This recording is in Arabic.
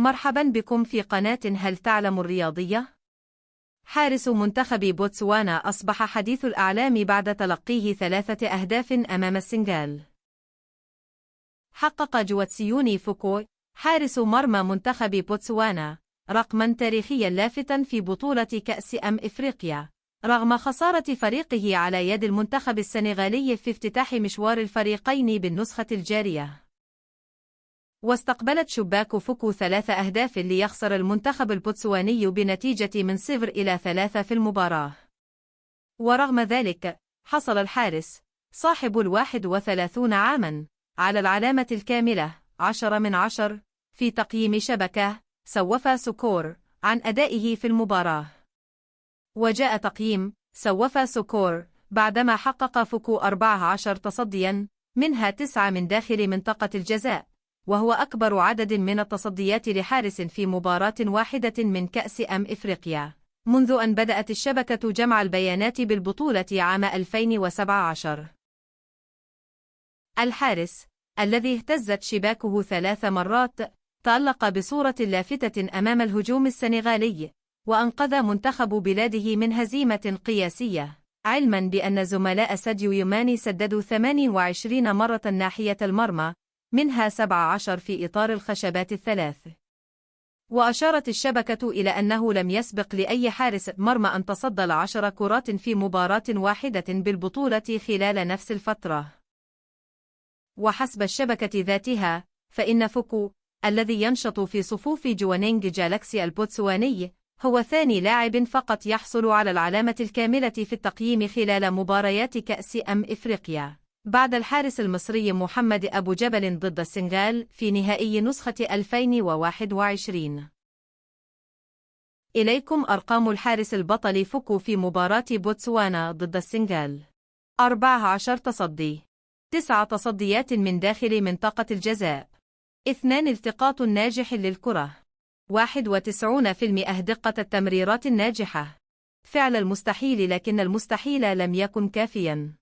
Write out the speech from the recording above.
مرحبا بكم في قناة هل تعلم الرياضية؟ حارس منتخب بوتسوانا أصبح حديث الأعلام بعد تلقيه 3 أهداف أمام السنغال. حقق جواتسيوني فوكو حارس مرمى منتخب بوتسوانا رقما تاريخيا لافتا في بطولة كأس إفريقيا، رغم خسارة فريقه على يد المنتخب السنغالي في افتتاح مشوار الفريقين بالنسخة الجارية. واستقبلت شباك فوكو 3 أهداف ليخسر المنتخب البوتسواني بنتيجة من 0-3 في المباراة. ورغم ذلك، حصل الحارس صاحب 31 عاما على العلامة الكاملة 10 من 10 في تقييم شبكة سوفا سكور عن أدائه في المباراة. وجاء تقييم سوفا سكور بعدما حقق فوكو 14 تصديا، منها 9 من داخل منطقة الجزاء، وهو أكبر عدد من التصديات لحارس في مباراة واحدة من كأس إفريقيا منذ أن بدأت الشبكة جمع البيانات بالبطولة عام 2017. الحارس الذي اهتزت شباكه 3 مرات تألق بصورة لافتة أمام الهجوم السنغالي، وأنقذ منتخب بلاده من هزيمة قياسية، علما بأن زملاء ساديو يوماني سددوا 28 مرة ناحية المرمى، منها 17 في إطار الخشبات الثلاث. وأشارت الشبكة إلى أنه لم يسبق لأي حارس مرمى أن تصدى 10 كرات في مباراة واحدة بالبطولة خلال نفس الفترة. وحسب الشبكة ذاتها، فإن فوكو الذي ينشط في صفوف جوانينج جالاكسي البوتسواني هو ثاني لاعب فقط يحصل على العلامة الكاملة في التقييم خلال مباريات كأس إفريقيا، بعد الحارس المصري محمد أبو جبل ضد السنغال في نهائي نسخة 2021. إليكم أرقام الحارس البطل فوكو في مباراة بوتسوانا ضد السنغال: 14 تصدي، 9 تصديات من داخل منطقة الجزاء، 2 التقاط ناجح للكرة، 91% دقة التمريرات الناجحة. فعل المستحيل، لكن المستحيل لم يكن كافيا.